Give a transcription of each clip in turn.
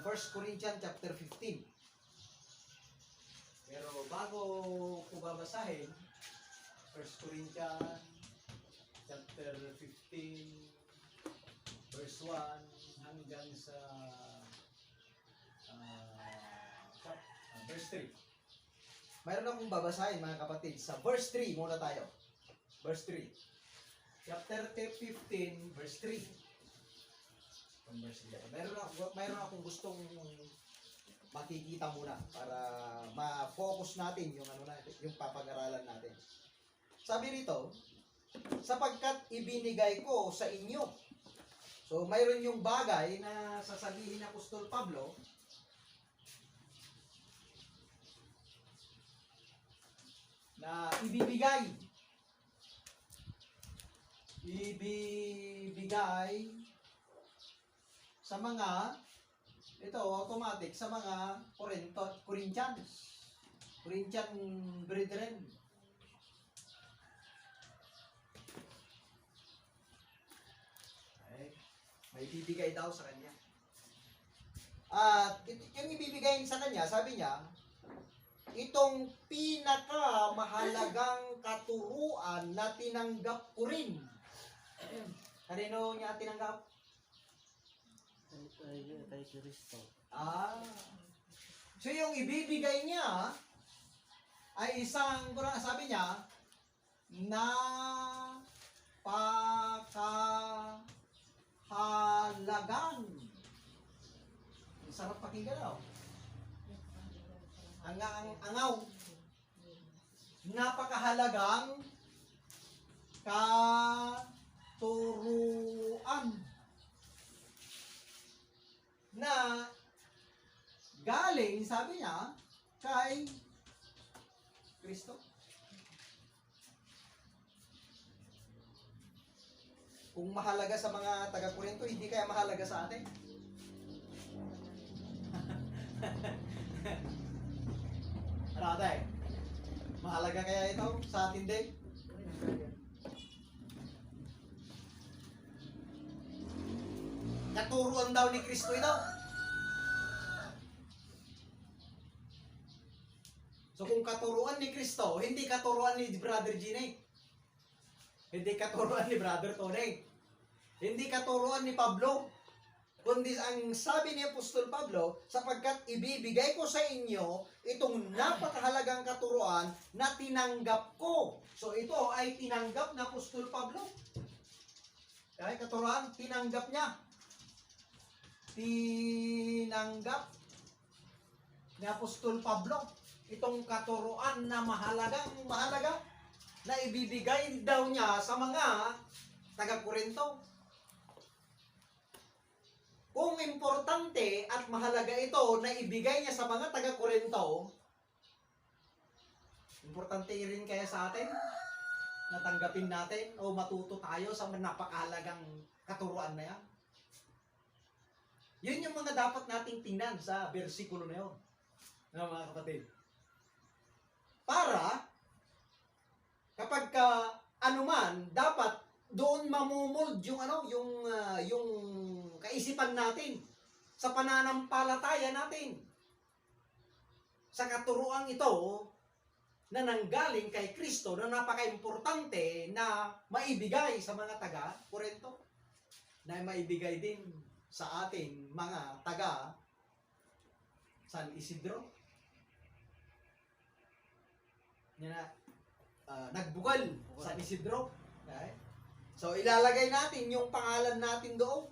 First Corinthians chapter 15. Pero bago ko babasahin, First Corinthians chapter 15 verse 1 hanggang sa verse 3. Mayroon akong babasahin mga kapatid. Sa verse 3 muna tayo. Verse 3. Chapter 15 verse 3. Mayroon akong gustong makikita muna para ma-focus natin yung yung papag-aralan natin. Sabi rito, sapagkat ibinigay ko sa inyo. So mayroon yung bagay na sasabihin ni Apostol Pablo na ibibigay sa mga, ito automatic, sa mga Corinthian brethren. Okay. May ibibigay daw sa kanya. At yung ibibigay sa kanya, sabi niya, itong pinakamahalagang katuruan na tinanggap ko rin. Kanino niya tinanggap? Kay Kristo. So yung ibibigay niya ay isang, sabi niya, napakahalagang. Sarap pakinggan daw. Angaw. Napakahalagang katuruan na galing, sabi niya, kay Kristo. Kung mahalaga sa mga taga-Korinto, hindi kaya mahalaga sa atin? Ratay, mahalaga kaya ito sa atin din? Katuruan daw ni Kristo ito. So kung katuruan ni Kristo, hindi katuruan ni Brother Gine. Hindi katuruan ni Brother Tony. Hindi katuruan ni Pablo. Kundi ang sabi ni Apostol Pablo, sapagkat ibibigay ko sa inyo itong napakahalagang katuruan na tinanggap ko. So ito ay tinanggap na Apostol Pablo. Kaya katuruan, tinanggap niya. Tinanggap ni Apostol Pablo itong katuruan na mahalaga na ibibigay daw niya sa mga taga-Korinto. Kung importante at mahalaga ito na ibigay niya sa mga taga-Korinto, importante rin kaya sa atin na tanggapin natin o matuto tayo sa napakahalagang katuruan na yan. Yun yung mga dapat nating tingnan sa bersikulo na yun, mga kapatid. Para kapag anuman, dapat doon mamumuld yung yung kaisipan natin sa pananampalataya natin. Sa katuruan ito na nanggaling kay Kristo na napaka-importante na maibigay sa mga taga-Korinto, na maibigay din sa ating mga taga San Isidro. Nagbukal San Isidro. Okay? So ilalagay natin yung pangalan natin doon.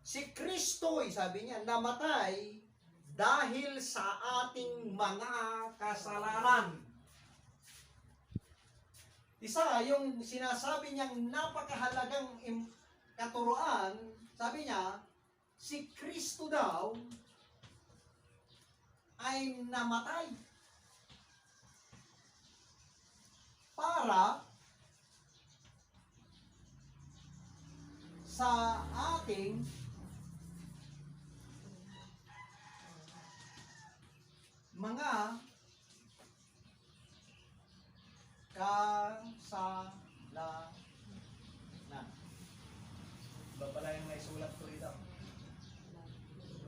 Si Kristo, sabi niya, namatay dahil sa ating mga kasalanan. Isa, yung sinasabi niyang napakahalagang katuruan, sabi niya, si Kristo daw ay namatay para sa ating mga kasalanan. Iba pala yung may sulat ko rito.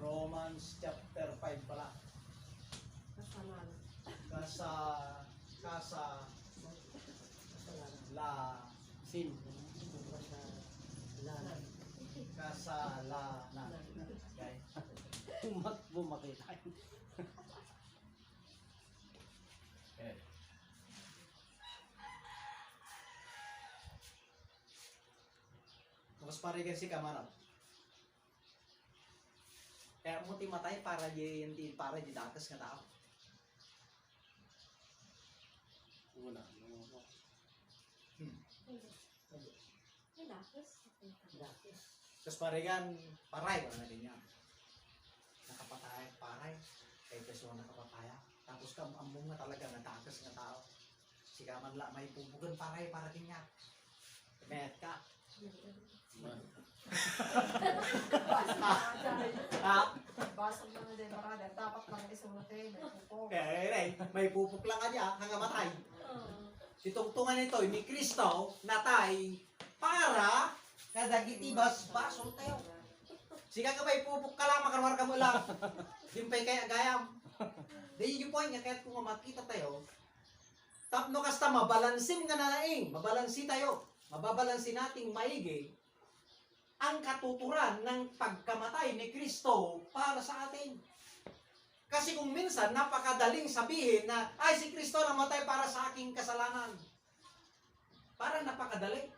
Romans chapter 5 pala. Sin. Kasalanan. Okay. Bumakit. Okay. Tapos parigan si Kamarap. Kaya mo timatay para di dakas nga tao. Wala. Tapos parigan, paray ba na din yan? Nakapatay, paray. Kaya peso nakapataya. Tapos ambong nga talaga natakas nga tao. Si Kaman la may pubugan paray para din niya. Met ka. Basag na din marada. Dapat lang isumutin. Kaya may pupuk lang kanya hanggang matay. Ditungtungan nito ni Kristo natay para kadagitibas basol tayo. Sika ka may pupuk ka lang makarwar ka mo lang. Dimpay kaya gayam. Dahil yung point nga kahit kung makita tayo, tapno kasta mabalansin nga na naing, mabalansi tayo. Mababalansin nating maigi ang katuturan ng pagkamatay ni Kristo para sa atin. Kasi kung minsan napakadaling sabihin na ay si Kristo namatay para sa aking kasalanan. Parang napakadali.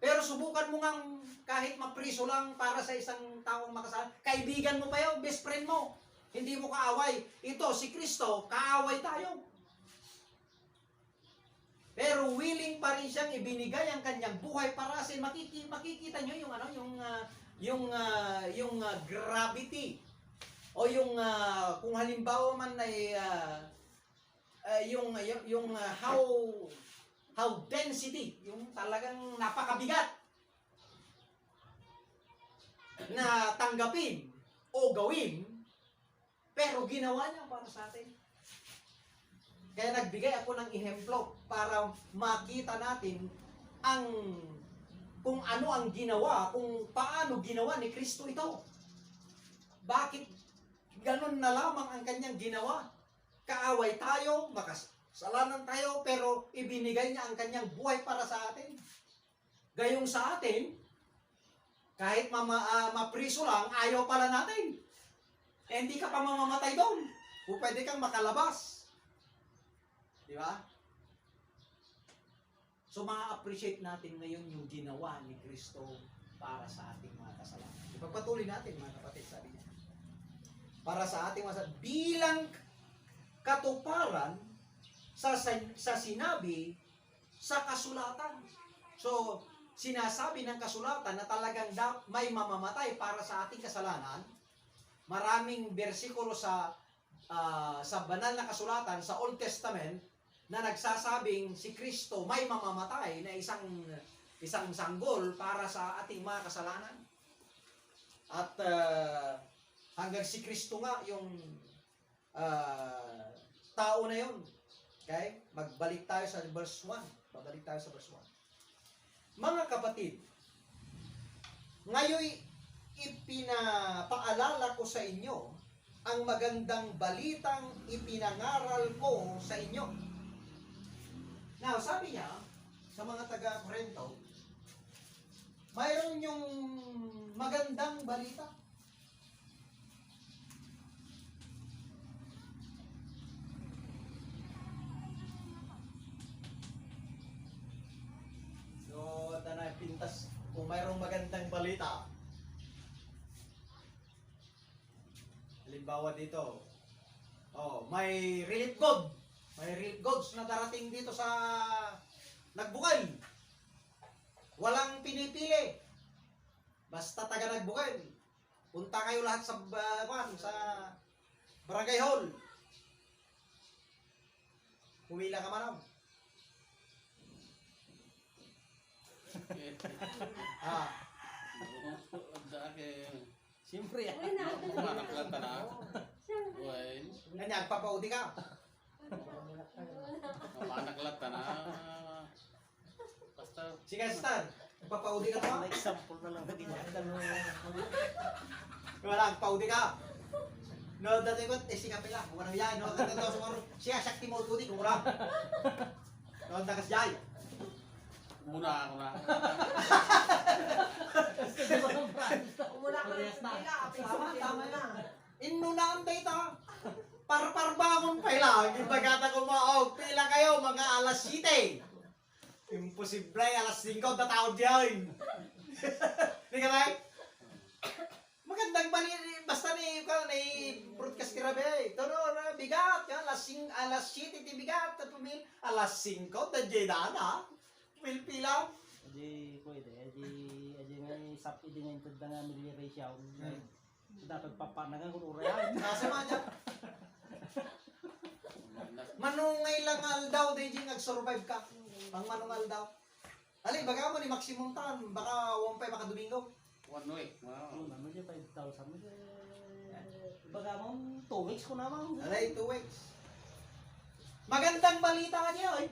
Pero subukan mo ngang kahit mapriso lang para sa isang taong makasalanan. Kaibigan mo pa yun, best friend mo. Hindi mo kaaway. Ito, si Kristo, kaaway tayo. Pero willing pa rin siyang ibinigay ang kanyang buhay para sa makikita nyo yung gravity o yung kung halimbawa man ay how density, yung talagang napakabigat na tanggapin o gawin, pero ginawa niya para sa atin. Kaya nagbigay ako ng ehemplo para makita natin kung ano ang ginawa, kung paano ginawa ni Kristo ito. Bakit ganun na lamang ang kanyang ginawa? Kaaway tayo, makasalanan tayo, pero ibinigay niya ang kanyang buhay para sa atin. Gayong sa atin, kahit mapriso lang, ayaw pala natin. Hindi ka pa mamamatay doon. O pwede kang makalabas. Di ba? So, ma-appreciate natin ngayon yung ginawa ni Kristo para sa ating mga kasalanan. Ipagpatuloy natin, mga kapatid, sabi niya. Para sa ating mga bilang katuparan sa sinabi sa kasulatan. So, sinasabi ng kasulatan na talagang may mamamatay para sa ating kasalanan. Maraming bersikulo sa banal na kasulatan, sa Old Testament, na nagsasabing si Kristo may mamamatay na isang sanggol para sa ating mga kasalanan. At hanggang si Kristo nga yung tao na yun. Okay? Magbalik tayo sa verse 1. Babalik tayo sa verse 1. Mga kapatid, ngayon ipinapaalala ko sa inyo ang magandang balitang ipinangaral ko sa inyo. Now, sabi niya, sa mga taga-Corinto, mayroon yung magandang balita. So, tanay pintas, kung mayroong magandang balita, halimbawa dito, may relief god. May relief gods na darating dito sa Nagbukal. Walang pinipili. Basta taga Nagbukal. Punta kayo lahat sa Barangay Hall. Pumila ka man. Ah, Siyempre yan. Umanak lang ta na. Uy, kanya, papaudi ka. umanak lang ta na. Basta, Sige, Stan. Papaudi ka pa. May example na lang na ganyan. Wala, paudi ka. No, dati ko, sige pala. Wala yan. No, dati ko sa siya, sakti mo tudi, kung wala. No, takas jay. muna ako na. Umula ka na sa nila. Tama na. Inunaan tayo ta. Parparbangon pa lang. Ibagata ko maog. Pila kayo, mga alas 7. Imposible, alas 5 na tao diyan. Hindi ka ba? Magandang bali, basta ni broadcast kirabe. Ito no, bigat. Alas 7 ti bigat. Alas 5, dadya na. Pila. Aji ko ide, aji ngay sap ide ngay tud nga miliyari siya. Dapat papanagan kun urayan. Nasa man dyan. Manungay lang aldaw, day jing nag-survive ka. Ang manungal daw. Alin, baga mo ni maximum tan, baka wampay makadomingo. 1 week. Ano naman siya 5,000 mo siya. Baga mo 2 weeks ko naman. Alay, 2 weeks. Magandang balita ka niya, eh.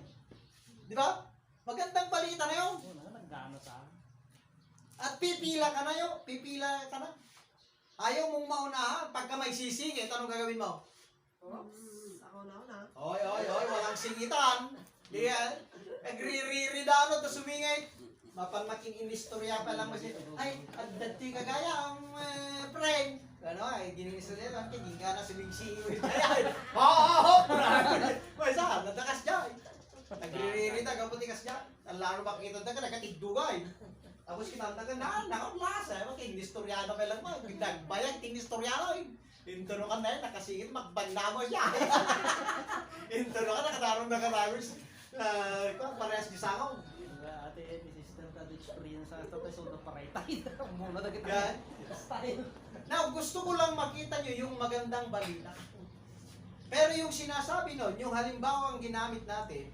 Di ba? Magandang balita na yun. Ano naggana sa. At pipila ka na yun. Pipila ka na. Ayaw mong maunahan. Pagka may sisingit, anong gagawin mo? Oops. Ako na. Oy, walang singitan. Di yan. Nagririri-ridano, tapos sumingay. Mapanmaking inistorya pa lang kasi, ay, at dati kagaya ang friend. Ano, ay, ginistorya lang, kaya ginga na sumingsi. Oo, may sa, nadakas dyan. Nagririri-rida, kaputi kas dyan. Ang laro makikita na ka, nakatigdugay. Tapos kinanta ka na, nakaplasa. Kaya inistoryado pa lang mo. Nagbayag, inistoryado. Inturo ka na yun, nakasingit, magbanda mo siya. Inturo ka, nakatarong. Parehas gisangaw. Ate, ni sister ka do experience sa ito kasi udah paray-tay. Muna na kita. Yan. Style. Now, gusto ko lang makita nyo yung magandang balita. Pero yung sinasabi nun, yung halimbawa ang ginamit natin,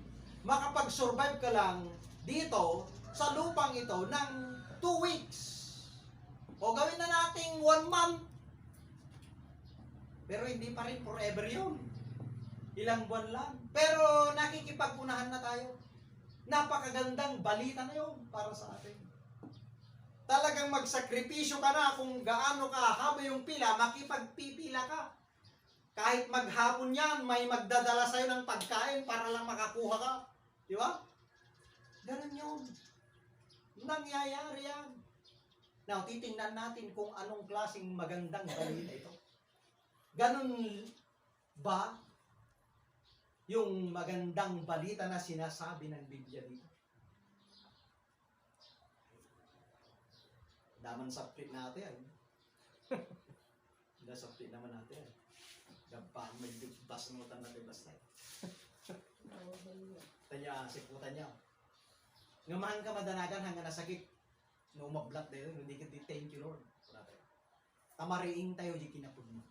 makapag-survive ka lang dito, sa lupang ito, ng 2 weeks. O gawin na nating 1 month. Pero hindi pa rin forever yun. Ilang buwan lang. Pero nakikipag-unahan na tayo. Napakagandang balita na yun para sa atin. Talagang magsakripisyo ka na kung gaano ka haba yung pila, makipagpipila ka. Kahit maghapon yan, may magdadala sa'yo ng pagkain para lang makakuha ka. Di ba? Ganun yun. Nangyayari yan. Now, titingnan natin kung anong klaseng magandang balita ito. Ganun ba yung magandang balita na sinasabi ng Biblia dito? Daman saplit natin yan. Nasaplit naman natin yan. Gabang magbibas ng utang natin basta. Tanya, siputan niya. Ngamahan ka madanagan hanggang nasakit. No mablat tayo, hindi ka thank you Lord. Tamariing tayo di kinapod mo.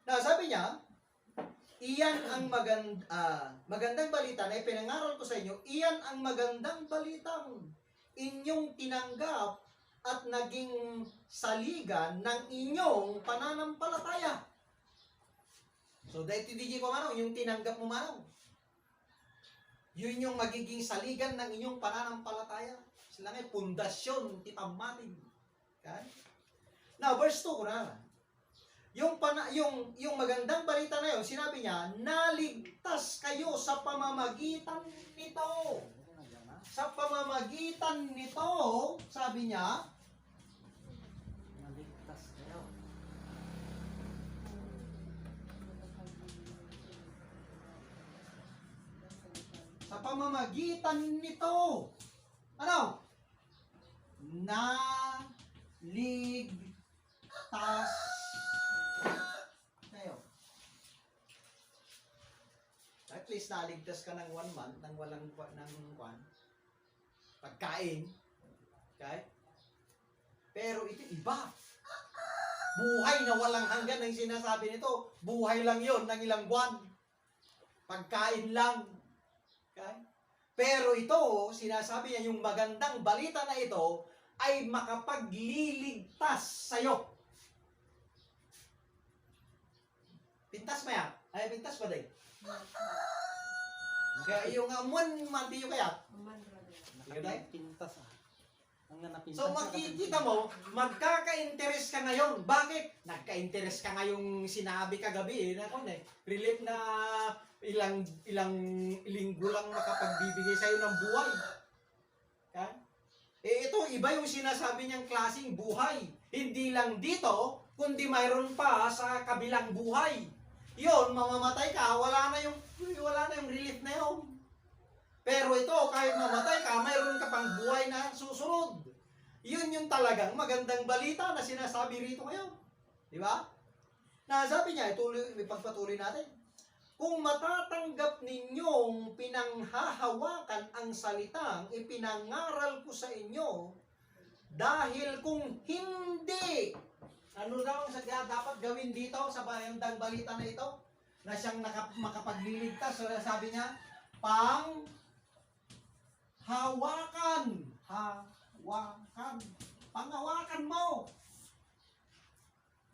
Now, sabi niya, iyan ang magandang balita na ipinangaral ko sa inyo, iyan ang magandang balitang inyong tinanggap at naging saligan ng inyong pananampalataya. So, dahil hindi ko manong, yung tinanggap mo manong. Yun yung magiging saligan ng inyong pananampalataya. Sila nga, pundasyon, tipamatig. Okay? Now, verse 2 ko na. Yung magandang balita na yun, sinabi niya, naligtas kayo sa pamamagitan nito. Sa pamamagitan nito, sabi niya, Naligtas kayo. sa pamamagitan nito, ano? Naligtas kayo. At least naligtas ka ng 1 month nang walang pagkain. Okay? Pero ito iba. Buhay na walang hanggan ang sinasabi nito. Buhay lang yon ng ilang buwan. Pagkain lang. Okay? Pero ito, sinasabi niya, yung magandang balita na ito ay makapagliligtas sa'yo. Pintas mo yan? Ay, pintas ba day? Kaya yung amuan, mandi yung kaya. Aman, brother. Nakapintas ah. Ang napintas. So makikita mo, magkaka-interest ka ngayon. Bakit? Nagka-interest ka ngayong sinabi kagabi na relief na ilang linggo lang makapagbibigay sa'yo ng buhay. Okay? Ito, iba yung sinasabi niyang klaseng buhay. Hindi lang dito, kundi mayroon pa sa kabilang buhay. Yon, mamamatay ka, wala na yung relief na yun. Pero ito, kahit mamatay ka, mayroon ka pang buhay na susunod. Yun yung talagang magandang balita na sinasabi rito ngayon. Di ba? Nasabi niya, ipagpatuloy natin. Kung matatanggap ninyong pinanghahawakan ang salitang ipinangaral ko sa inyo, dahil kung hindi, ano daw ang dapat gawin dito sa magandang balita na ito? Na siyang makapagliligtas. So, sabi niya, hawakan. Panghawakan mo.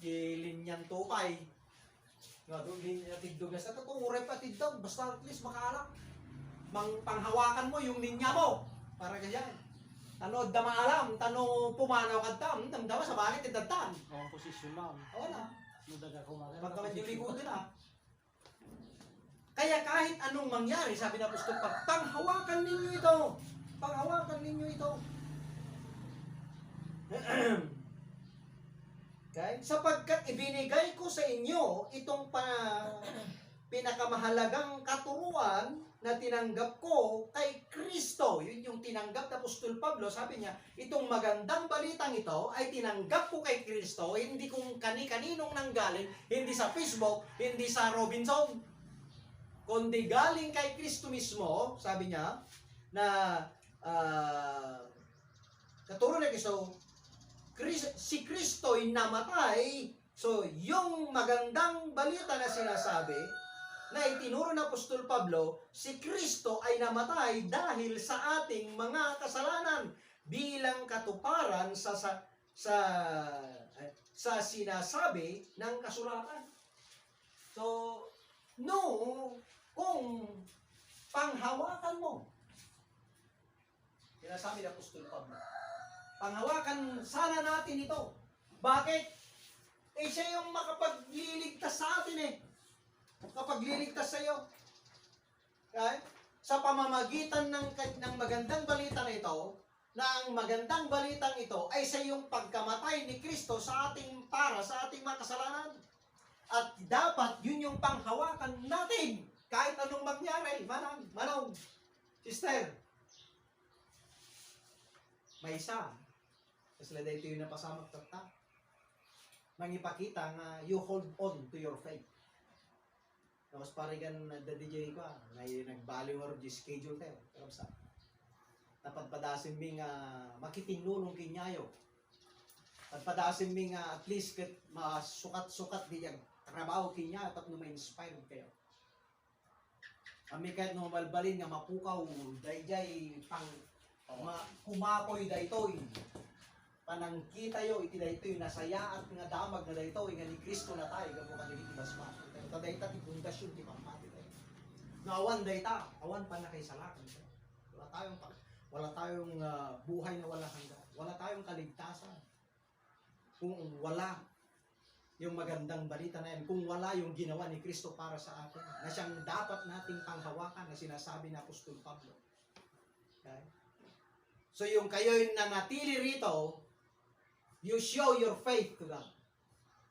Linyan tukay. Tigdugas na ito, uray pa tigdog. Basta at least makaalam. Panghawakan mo yung linya mo. Para ganyan. Tano damaalam, tano pumanaw kadtam, damdama sa bakit idagtan. Ang posisyon lang. Oo na. Mudaga kumagal. Pagkaman yung ligo din ah. Kaya kahit anong mangyari, sabi na Apostol Pablo, panghawakan ninyo ito. Panghawakan ninyo ito. Okay? Sapagkat ibinigay ko sa inyo itong pinakamahalagang katuruan na tinanggap ko kay Kristo. Yun yung tinanggap na Apostol Pablo. Sabi niya, itong magandang balitang ito ay tinanggap ko kay Kristo, hindi kung kani-kaninong nanggaling, hindi sa Facebook, hindi sa Robinson, kundi galing kay Kristo mismo. Sabi niya, na katulad na Kristo, si Kristo'y namatay. So, yung magandang balita na sinasabi, na itinuro ng Apostol Pablo, si Kristo ay namatay dahil sa ating mga kasalanan bilang katuparan sa sinasabi ng kasulatan. So, kung panghawakan mo, sinasabi ng Apostol Pablo, panghawakan sana natin ito. Bakit? Siya yung makapagliligtas sa atin eh. Makapagliligtas sa iyo. Okay? Sa pamamagitan ng magandang balita na ito, na ang magandang balitang ito ay sa yung pagkamatay ni Kristo sa ating mga kasalanan. At dapat yun yung panghawakan natin. Kahit anong mangyari. Manong, sister, may isa. Kasi dito yung napasamag tata. Mangipakita nga you hold on to your faith. Tapos parigan na DJ ko, nagbaliw nga rin schedule tayo. Pero sa napadpadasin mi nga makitinulong kinyayo. Padpadasin mi nga at least masukat-sukat di yung trabaho kinyayo tapos ma-inspire kayo. Kami kahit malbalin nga mapukaw, dayjay pang kumakoy daytoy. Panangkita yo iti daytoy nasaya at nga damag na daytoy nga ni Kristo na tayo gamo kadili ibasma. Dayta ti pundasyon ti pamati tayo. Nawan dayta, awan pa na kay salakan. Wala tayong buhay na wala hanggan. Wala tayong kaligtasan. Kung wala yung magandang balita na yan, kung wala yung ginawa ni Kristo para sa atin, na siyang dapat nating panghawakan na sinasabi na Apostol Pablo. Okay? So yung kayo'y nanatili rito, you show your faith to God.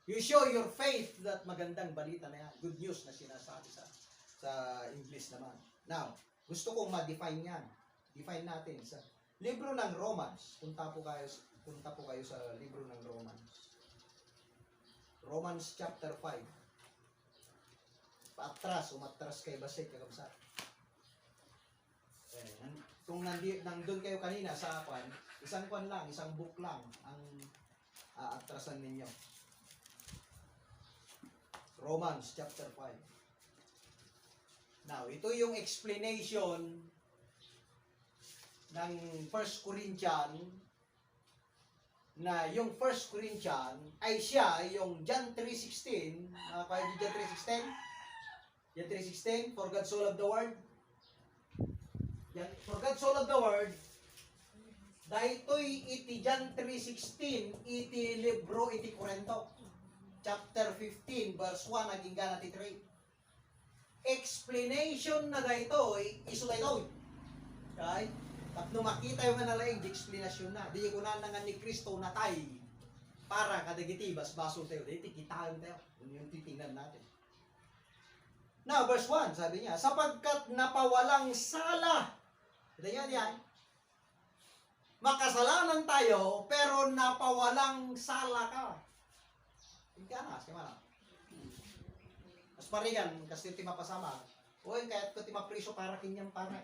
You show your faith to that magandang balita na yan. Good news na sinasabi sa English naman. Now, gusto kong ma-define yan. Define natin sa libro ng Romans. Punta po kayo sa libro ng Romans. Romans chapter 5. Umatras kay Basik kakabsat. Kung nandun kayo kanina sa isang book lang ang aatrasan ninyo. Romans chapter 5. Now, ito yung explanation ng 1 Corinthian na yung 1 Corinthian ay siya yung John 3:16. Kaya di John 3:16? John 3:16, for God so loved the world. For God so loved the world, dahitoy iti John 3:16, iti libro iti Korinto. Chapter 15, verse 1, naging gana ti 3. Explanation na dahitoy, iso dahitoy. Okay? Tapno makita yung nalaing di explanation na. Di ko na nga ni Kristo natay para kadagiti basbaso tayo. Di kitaan tayo. Yung titingnan natin. Now, verse 1, sabi niya, sapagkat napawalang sala. Kita niya diyan. Makasalanan tayo, pero napawalang sala ka. Hindi ka na, simana. Mas parigan, kasi ti mapasama. Uy, kahit ko ti mapriso para kinyang para.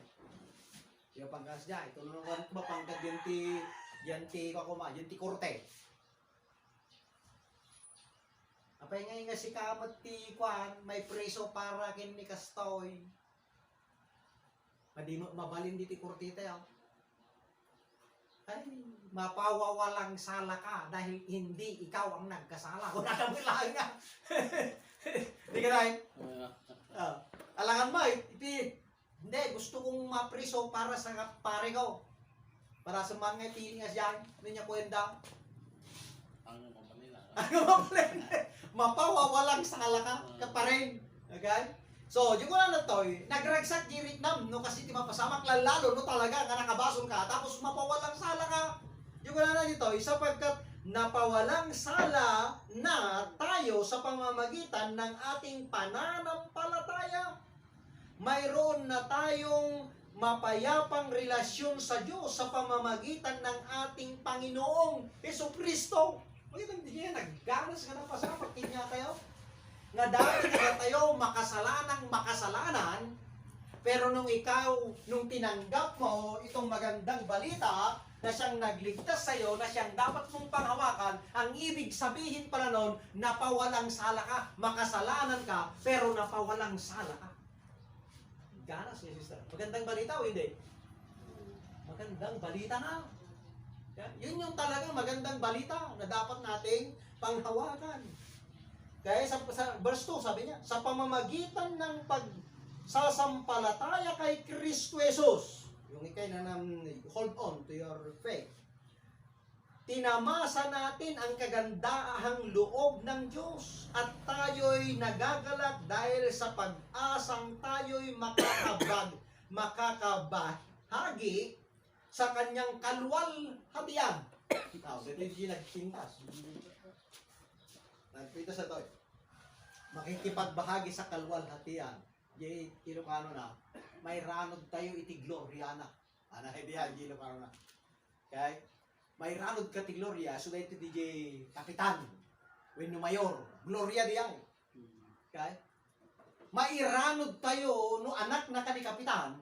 Yung panggas niya, ito naman ko mapangkat yan ti korte. Apay nga si kamat ti kwan, may preso para kin ni kastoy. Mabalin di ti korte tayo. Ay, mapawawalang sala ka dahil hindi ikaw ang nagkasala. Kung nakabilang nga. Hindi ka dahil? Alangan mo, hindi, gusto kong mapriso para sa pare ko. Para sa mga piling as yan, hindi niya kwenta. Ang pamanila. Mapawawalang sala ka pa rin. Okay? So, yung ko na to, nagragsak girit nam, no, kasi di mapasamak lalo, no, talaga, nga nakabasol ka, tapos mapawalang sala ka. Yung ko na dito, sapagkat napawalang sala na tayo sa pamamagitan ng ating pananampalataya. Mayroon na tayong mapayapang relasyon sa Diyos sa pamamagitan ng ating Panginoong Jesucristo. Magandang di niya, nagganas ka ng pasama, kinya kayo. Nga dati na tayo makasalanan, pero nung tinanggap mo itong magandang balita, na siyang nagligtas sa iyo, na siyang dapat mong panghawakan, ang ibig sabihin pala nun, napawalang sala ka, makasalanan ka, pero napawalang sala ka. Ganas ni sister. Magandang balita o hindi? Magandang balita na. Yun yung talagang magandang balita na dapat nating panghawakan. Kaya sa verse 2, sabi niya, sa pamamagitan ng pagsasampalataya kay Kristo Jesus, yung ikay na hold on to your faith, tinamasa natin ang kagandahang loob ng Diyos at tayo'y nagagalak dahil sa pag-asang tayo'y makakabahagi sa kanyang kaluwalhatian. Ito yung nagpintas. Nagpintas na ito. Makikipagbahagi sa kaluwalhatian. Di Ilocano na, may ranod tayo iti Gloria na. Hindi yan, Ilocano na. Okay? May ranod ka ti Gloria, so dahito DJ Kapitan, Wino Mayor, Gloria diyan. Okay? May ranod tayo, no anak na ka ni Kapitan,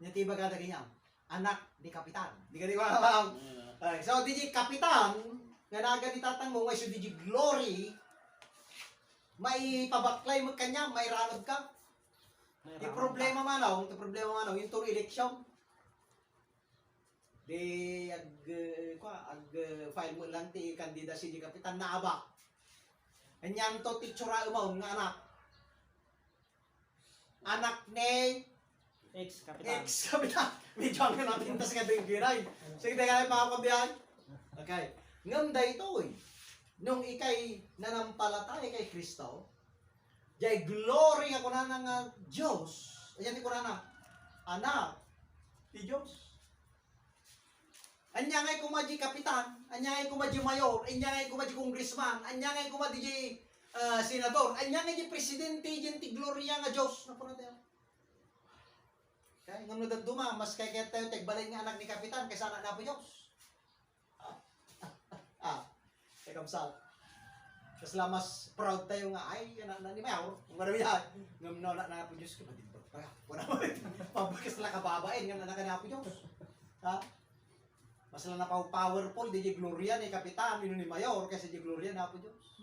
niya tiba ka na ganyan, anak ni Kapitan. Di ka di ba alam? Okay, so DJ Kapitan, nga nagalitatang mo, may so DJ Glory, may pabaklay mo kanya, may ranod ka. Yung problema manaw, yung turo eleksyon. Di file mo lang ti kandida si di Kapitan na aba. Anyang to titsura umawon nga anak. Anak ni ex-kapitan. Ex-kapitan. Medyo ang napintas nga din giray. Sige tayo mga kabiyan. Okay. Ngam dayto nung ikay nanampalataya kay Kristo, jay glory ako na ng Diyos. Ayan ko na anak ti Diyos. Anyangay kumadji kapitan, anyangay kumadji mayor, anyangay kumadji congressman, anyangay kumadji senador, anyangay di presidente ti gloria nga Dios na po natin. Kaya ngam no duma mas kay tayo tagbalay nga anak ni kapitan kaysa anak na po Dios. Kaya kamsal. Kasi mas proud tayo nga ay anak na ni mayor, kung ano yan. Ngam no na po Dios ka ba dito? Wala mo. Pabakas la kababain nga anak na po Dios. Ha? Mas lang na powerful, di Gloria ni Kapitan, ni Mayor, kasi di Gloria na po Diyos.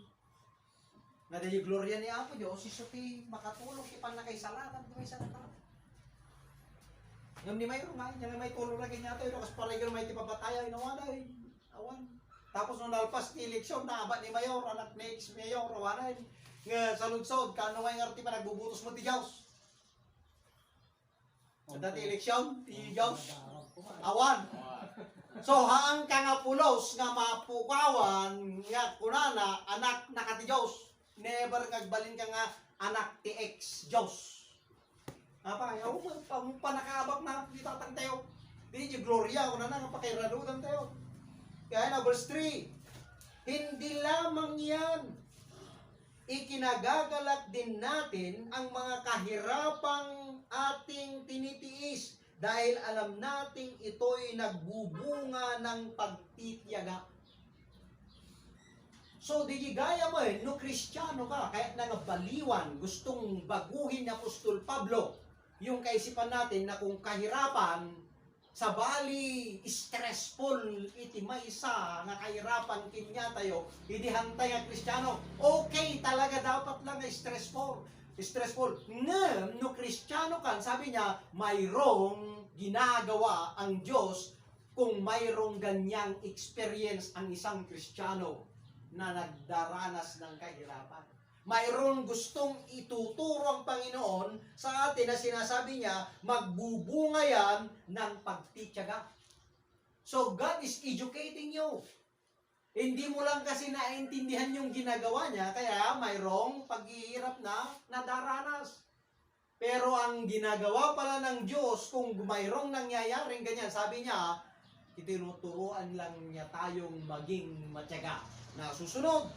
Na dahi gloria ni Apo Diyos, iso ti makatulong ti panakaisalatan ti may salata. Yung ni Mayro nga, yung may tulong na ganyan ito, kasi para yung may tipapataya, inawanay, awan. Tapos nung nalpas ni eleksyon, naabat ni Mayor, anak ni ex-mayor, awanay, nga sa lunsod, kano nga yung arti pa nagbubutos mo ti Diyos. Sa dati eleksyon, ti Diyos, awan. So, haang ka nga pulos nga mapukawan, nga kunana, anak na ka ti Diyos. Never ngagbalin ka nga anak ti ex-Diyos. Apa, yaw mo panakabak na itatang tayo. Di gloria ko na nga pakiraludan tayo. Kaya na verse 3. Hindi lamang yan. Ikinagagalak din natin ang mga kahirapang ating tinitiis dahil alam nating ito'y nagbubunga ng pagtitiyaga. So, di gaya mo no Kristiyano ka, kaya nangabaliwan, gustong baguhin ni Apostol Pablo yung kaisipan natin na kung kahirapan, sa bali, stressful, iti may isa nga kahirapan kinya tayo, hindi hantay nga Kristiyano. Okay, talaga dapat lang na stressful. Stressful. No Kristiyano kan, sabi niya, mayroong ginagawa ang Diyos kung mayroong ganyang experience ang isang Kristiyano na nagdaranas ng kahirapan. Mayroong gustong ituturo ang Panginoon sa atin na sinasabi niya, magbubunga yan ng pagtitiyaga. So, God is educating you. Hindi mo lang kasi naintindihan yung ginagawa niya, kaya mayroong paghihirap na nadaranas. Pero ang ginagawa pala ng Diyos, kung mayroong nangyayaring ganyan, sabi niya, itinuturuan lang niya tayong maging matyaga. Na susunod,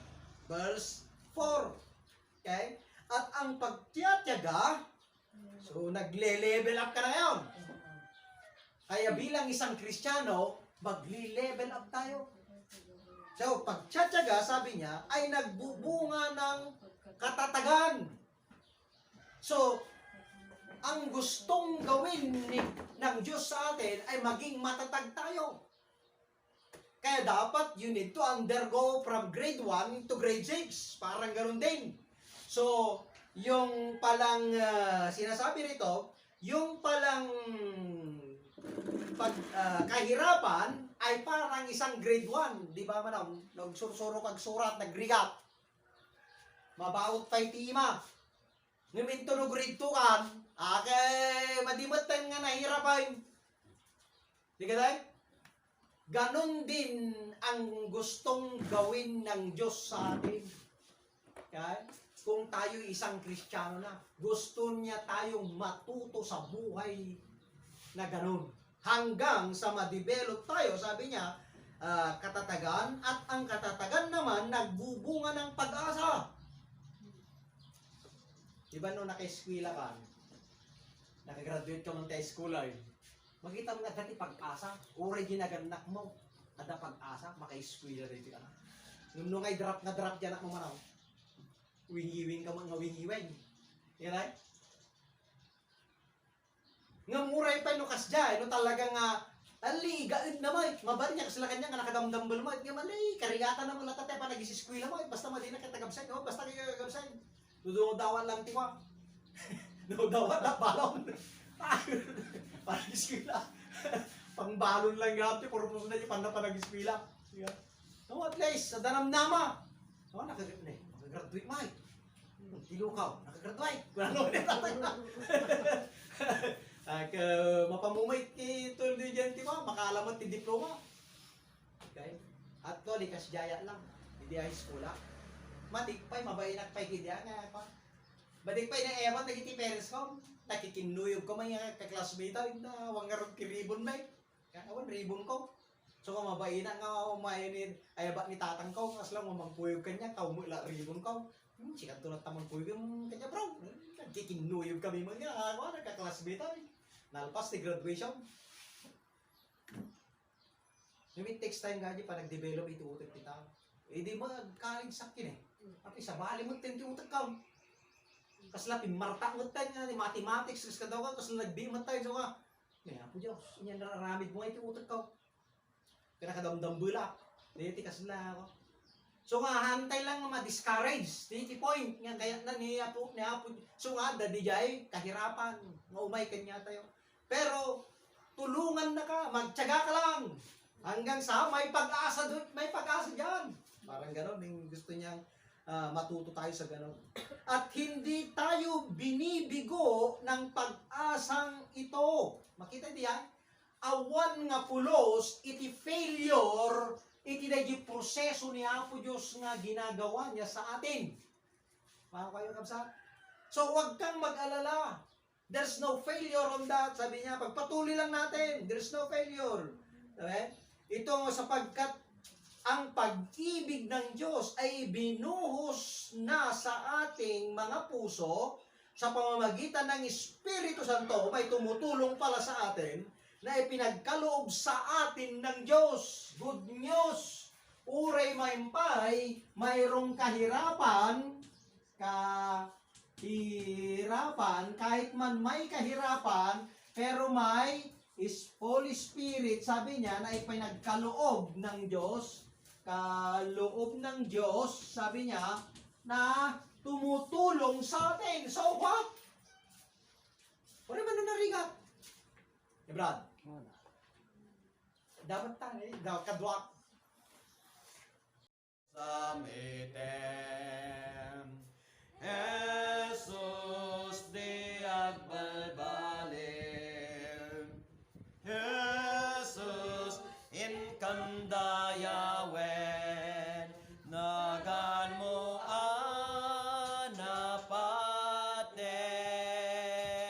verse 4. Okay? At ang pagtiyatyaga, so nagle-level up ka na ngayon. Kaya bilang isang Kristiyano, magle-level up tayo. So, pagtiyatyaga, sabi niya, ay nagbubunga ng katatagan. So, ang gustong gawin ng Diyos sa atin ay maging matatag tayo. Kaya dapat you need to undergo from grade 1 to grade 6. Parang ganoon din. So, yung palang sinasabi rito, yung palang kahirapan ay parang isang grade 1. Di ba man? Nagsursuro kag surat, nagrigat. Mabawot pa itima. Ngaminto no grade 2 kan, kay madimot tayo nga nahirapan. Di ka tayo? Ganon din ang gustong gawin ng Diyos sa atin. Okay? Kung tayo isang Kristiyano na, gusto niya tayong matuto sa buhay na ganon. Hanggang sa ma-develop tayo, sabi niya, katatagan, at ang katatagan naman nagbubunga ng pag-asa. Diba nung naka-eskwela ka, nakagraduate ka ng school ay, makita mo na dati pag-asa, uri ginaganak mo, ada pag-asa, maka-eskwela rin ka na. Nung ay drop dyan ako manaw, wingiwing ka mga wingiwing. Yan ay? Nga muray pa no kasya, no talaga nga, aligaid naman, mabar niya kasi kanya nga nakadamdambal mo, nga malay, karigata naman latate pa nag-isiskwila mo, basta mali na kita gabsay, basta kayo gabsay. Dudawan lang tiwa. Dudawan na balon. Parang iskwila. Pangbalon lang gapti, purpose na yung panag-iskwila. No, at least, sa danamnama. No, nakagraduate mo. Tilukaw, nakagraduate. Wala naman yung tatay na. Mapamumay ito dyan, tiwa, makaalaman ti diploma. Okay? At to, likas jaya lang. Hindi ay skula. Matikpay, mabayinak pa'y kidya nga pa. Matikpay na ewan, nagiti parents ko. Nakikinuyog ko mga kaklasmate na wangarog ki ribbon ba? Awan ribbon ko. So mabayina nga umayanid ay ba ni tatang ko kas lang mamagpuyog kanya kaw mo la ribbon ko. Sikat tulad tamang puyog yung kanya bro. Nakikinuyog kami mga awan kaklasmate ay. Nalpas ni graduation. Yung text time gaji pa nag-develop ito utak kita. Eh di ba college sakin eh. Api sa bali mo tenti utak ka. Kasla pimarta mo tayo nga ni mathematics kas kadaw ka kasla nagbimat tayo so ka. May apo Diyos, iyan nararamid mo iti utak ka. Kaya nakadamdam bula. Dito kasla ako. So nga, hantay lang nga ma-discourage. Titi point. Nga kaya na niya po. So nga, dadijay, kahirapan. Nga umay kanya tayo. Pero, tulungan na ka. Magtyaga ka lang. Hanggang sa may pag-asa doon. May pag-asa dyan. Parang gano'n. Yung gusto niyang matuto tayo sa gano'n. At hindi tayo binibigo ng pag-asang ito. Makita diyan? Awan nga pulos, iti failure, iti dahil proseso ni Apo Diyos nga ginagawa niya sa atin. Paano kayo kapsa? So, huwag kang mag-alala. There's no failure on that. Sabi niya, pagpatuloy lang natin. There's no failure. Okay? Ito sapagkat ang pag-ibig ng Diyos ay binuhos na sa ating mga puso sa pamamagitan ng Espiritu Santo, may tumutulong pala sa atin na ipinagkaloob sa atin ng Diyos. Good news! Uray maimpay, mayroong kahirapan, kahit man may kahirapan, pero may Holy Spirit, sabi niya, na ipinagkaloob ng Diyos, kaloob ng Diyos, sabi niya, na tumutulong sa atin. So what? Wala man na narigat. Eh, Brad, Wala. dapat tayo, dapat kadwak.